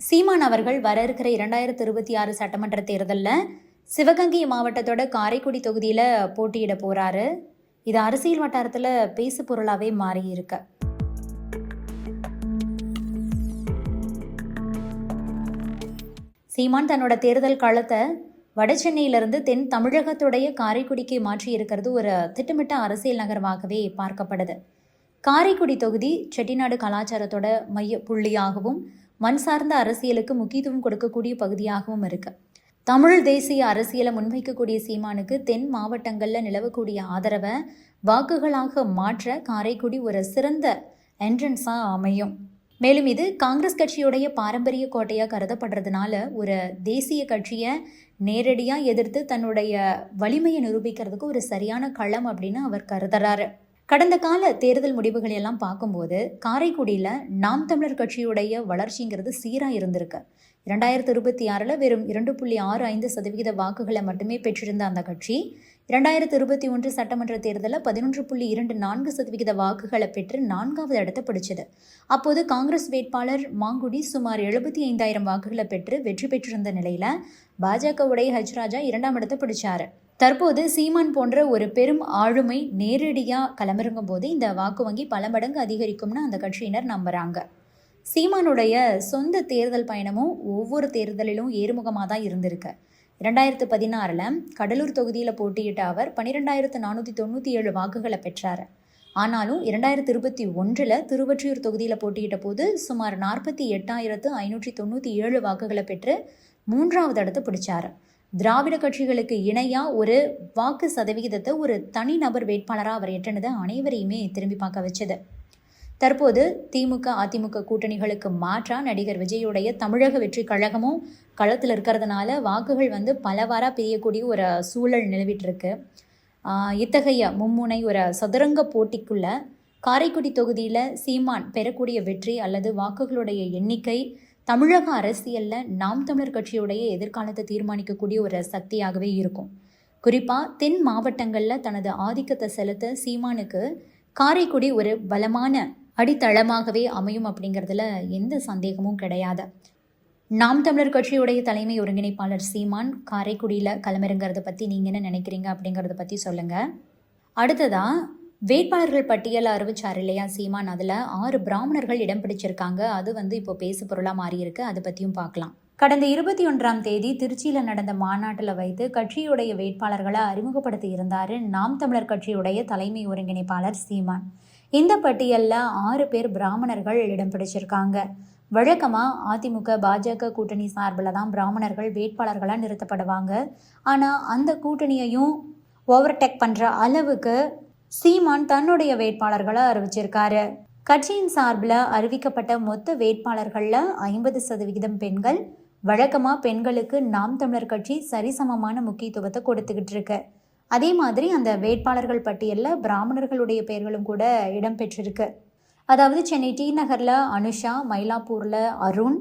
சீமான் அவர்கள் வர இருக்கிற 2026 சட்டமன்ற தேர்தலில் சிவகங்கை மாவட்டத்தோட காரைக்குடி தொகுதியில் போட்டியிட போகிறாரு. இது அரசியல் வட்டாரத்தில் பேசு பொருளாகவே மாறி இருக்கு. சீமான் தன்னோட தேர்தல் காலத்தை வட சென்னையிலிருந்து தென் தமிழகத்துடைய காரைக்குடிக்கு மாற்றி இருக்கிறது ஒரு திட்டமிட்ட அரசியல் நகர்வாகவே பார்க்கப்படுது. காரைக்குடி தொகுதி செட்டிநாடு கலாச்சாரத்தோட மைய புள்ளியாகவும் மண் சார்ந்த அரசியலுக்கு முக்கியத்துவம் கொடுக்கக்கூடிய பகுதியாகவும் இருக்கு. தமிழ் தேசிய அரசியலை முன்வைக்கக்கூடிய சீமானுக்கு தென் மாவட்டங்களில் நிலவக்கூடிய ஆதரவை வாக்குகளாக மாற்ற காரைக்குடி ஒரு சிறந்த என்ட்ரன்ஸாக அமையும். மேலும் இது காங்கிரஸ் கட்சியுடைய பாரம்பரிய கோட்டையாக கருதப்படுறதுனால ஒரு தேசிய கட்சியை நேரடியாக எதிர்த்து தன்னுடைய வலிமையை நிரூபிக்கிறதுக்கு ஒரு சரியான களம் அப்படின்னு அவர் கருதுறாரு. கடந்த கால தேர்தல் முடிவுகள் எல்லாம் பார்க்கும்போது காரைக்குடியில் நாம் தமிழர் கட்சியுடைய வளர்ச்சிங்கிறது சீராக இருந்திருக்கு. 2026 வெறும் 2.65% வாக்குகளை மட்டுமே பெற்றிருந்த அந்த கட்சி 2021 சட்டமன்ற தேர்தலில் 11.24% வாக்குகளை பெற்று 4வது இடத்தை பிடிச்சது. அப்போது காங்கிரஸ் வேட்பாளர் மாங்குடி சுமார் 75,000 வாக்குகளை பெற்று வெற்றி பெற்றிருந்த நிலையில் பாஜகவுடைய ராஜா 2ஆம் இடத்தை பிடிச்சாரு. தற்போது சீமான் போன்ற ஒரு பெரும் ஆளுமை நேரடியாக களமிறங்கும் போது இந்த வாக்கு வங்கி பல மடங்கு அதிகரிக்கும்னு அந்த கட்சியினர் நம்புறாங்க. சீமானுடைய சொந்த தேர்தல் பயணமும் ஒவ்வொரு தேர்தலிலும் ஏறுமுகமாக தான் இருந்திருக்கு. 2016 கடலூர் தொகுதியில் போட்டியிட்ட அவர் 12,497 வாக்குகளை பெற்றார். ஆனாலும் 2021 திருவொற்றியூர் தொகுதியில் போட்டியிட்ட போது சுமார் 48,597 வாக்குகளை பெற்று 3வது இடத்தை பிடிச்சார். திராவிட கட்சிகளுக்கு இணையாக ஒரு வாக்கு சதவிகிதத்தை ஒரு தனிநபர் வேட்பாளராக அவர் எட்டினதை அனைவரையுமே திரும்பி பார்க்க வச்சது. தற்போது திமுக அதிமுக கூட்டணிகளுக்கு மாற்றாக நடிகர் விஜயுடைய தமிழக வெற்றி கழகமும் களத்தில் இருக்கிறதுனால வாக்குகள் பலவாறாக பிரியக்கூடிய ஒரு சூழல் நிலவிட்டு இருக்கு. இத்தகைய மும்முனை ஒரு சதுரங்க போட்டிக்குள்ள காரைக்குடி தொகுதியில் சீமான் பெறக்கூடிய வெற்றி அல்லது வாக்குகளுடைய எண்ணிக்கை தமிழக அரசியலில் நாம் தமிழர் கட்சியுடைய எதிர்காலத்தை தீர்மானிக்கக்கூடிய ஒரு சக்தியாகவே இருக்கும். குறிப்பாக தென் மாவட்டங்களில் தனது ஆதிக்கத்தை செலுத்த சீமானுக்கு காரைக்குடி ஒரு பலமான அடித்தளமாகவே அமையும் அப்படிங்கிறதுல எந்த சந்தேகமும் கிடையாது. நாம் தமிழர் கட்சியுடைய தலைமை ஒருங்கிணைப்பாளர் சீமான் காரைக்குடியில் களமிறங்கிறத பற்றி நீங்கள் என்ன நினைக்கிறீங்க அப்படிங்கிறத பற்றி சொல்லுங்கள். அடுத்ததாக வேட்பாளர்கள் பட்டியலை அறிவிச்சார் இல்லையா சீமான், அதில் 6 பிராமணர்கள் இடம் பிடிச்சிருக்காங்க. அது இப்போ பேசு பொருளாக மாறியிருக்கு. அதை பற்றியும் பார்க்கலாம். கடந்த 21ஆம் தேதி திருச்சியில் நடந்த மாநாட்டில் வைத்து கட்சியுடைய வேட்பாளர்களை அறிமுகப்படுத்தி இருந்தார் நாம் தமிழர் கட்சியுடைய தலைமை ஒருங்கிணைப்பாளர் சீமான். இந்த பட்டியலில் 6 பேர் பிராமணர்கள் இடம் பிடிச்சிருக்காங்க. வழக்கமாக அதிமுக பாஜக கூட்டணி சார்பில் தான் பிராமணர்கள் வேட்பாளர்களாக நிறுத்தப்படுவாங்க. ஆனால் அந்த கூட்டணியையும் ஓவர்டேக் பண்ணுற அளவுக்கு சீமான் தன்னுடைய வேட்பாளர்களை அறிவிச்சிருக்காரு. கட்சியின் சார்பில் அறிவிக்கப்பட்ட மொத்த வேட்பாளர்களில் 50% பெண்கள். வழக்கமாக பெண்களுக்கு நாம் தமிழர் கட்சி சரிசமமான முக்கியத்துவத்தை கொடுத்துக்கிட்டு இருக்கு. அதே மாதிரி அந்த வேட்பாளர்கள் பட்டியலில் பிராமணர்களுடைய பெயர்களும் கூட இடம்பெற்றிருக்கு. அதாவது சென்னை டி நகரில் அனுஷா, மயிலாப்பூரில் அருண்,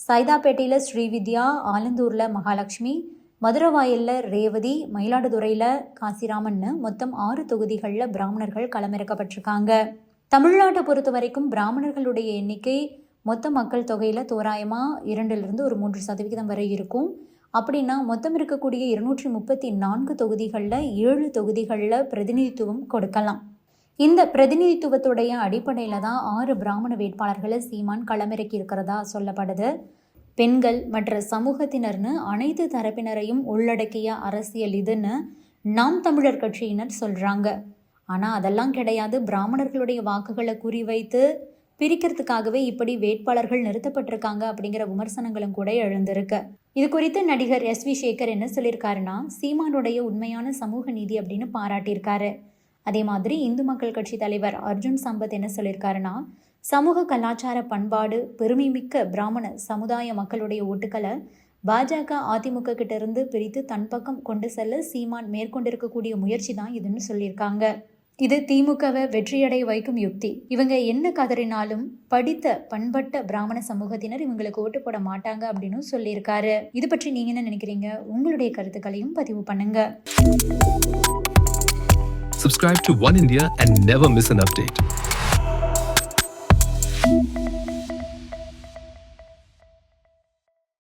சைதாப்பேட்டையில் ஸ்ரீவித்யா, ஆலந்தூரில் மகாலட்சுமி, மதுரவாயலில் ரேவதி, மயிலாடுதுறையில் காசிராமன்னு மொத்தம் 6 தொகுதிகளில் பிராமணர்கள் களமிறக்கப்பட்டிருக்காங்க. தமிழ்நாட்டை பொறுத்த வரைக்கும் பிராமணர்களுடைய எண்ணிக்கை மொத்த மக்கள் தொகையில் தோராயமாக 2லிருந்து ஒரு 3% வரை இருக்கும். அப்படின்னா மொத்தம் இருக்கக்கூடிய 234 தொகுதிகளில் 7 தொகுதிகளில் பிரதிநிதித்துவம் கொடுக்கலாம். இந்த பிரதிநிதித்துவத்துடைய அடிப்படையில் தான் 6 பிராமண வேட்பாளர்களை சீமான் களமிறக்கி இருக்கிறதா சொல்லப்படுது. பெண்கள் மற்ற சமூகத்தினர்னு அனைத்து தரப்பினரையும் உள்ளடக்கிய அரசியல் இதுன்னு நாம் தமிழர் கட்சியினர் சொல்கிறாங்க. ஆனால் அதெல்லாம் கிடையாது. பிராமணர்களுடைய வாக்குகளை குறிவைத்து பிரிக்கிறதுக்காகவே இப்படி வேட்பாளர்கள் நிறுத்தப்பட்டிருக்காங்க அப்படிங்கிற விமர்சனங்களும் கூட எழுந்திருக்கு. இது குறித்து நடிகர் S.V. சேகர் என்ன சொல்லியிருக்காருன்னா, சீமானுடைய உண்மையான சமூக நீதி அப்படின்னு பாராட்டியிருக்காரு. அதே மாதிரி இந்து மக்கள் கட்சி தலைவர் அர்ஜுன் சம்பத் என்ன சொல்லியிருக்காருன்னா, சமூக கலாச்சார பண்பாடு பெருமைமிக்க பிராமண சமுதாய மக்களுடைய ஓட்டுக்களை பாஜக அதிமுக கிட்ட இருந்து பிரித்து தன் பக்கம் கொண்டு செல்ல சீமான் மேற்கொண்டிருக்கக்கூடிய முயற்சி தான் இதுன்னு சொல்லியிருக்காங்க. இது திமுகவை வெற்றியடைய வைக்கும் யுக்தி. இவங்க என்ன கதறினாலும் படித்த பண்பட்ட பிராமண சமூகத்தினர் இவங்களுக்கு ஓட்டு போட மாட்டாங்க அப்படின்னு சொல்லியிருக்காரு. இது பற்றி நீங்க என்ன நினைக்கிறீங்க? உங்களுடைய கருத்துக்களையும் பதிவு பண்ணுங்க. Subscribe to One India and never miss an update.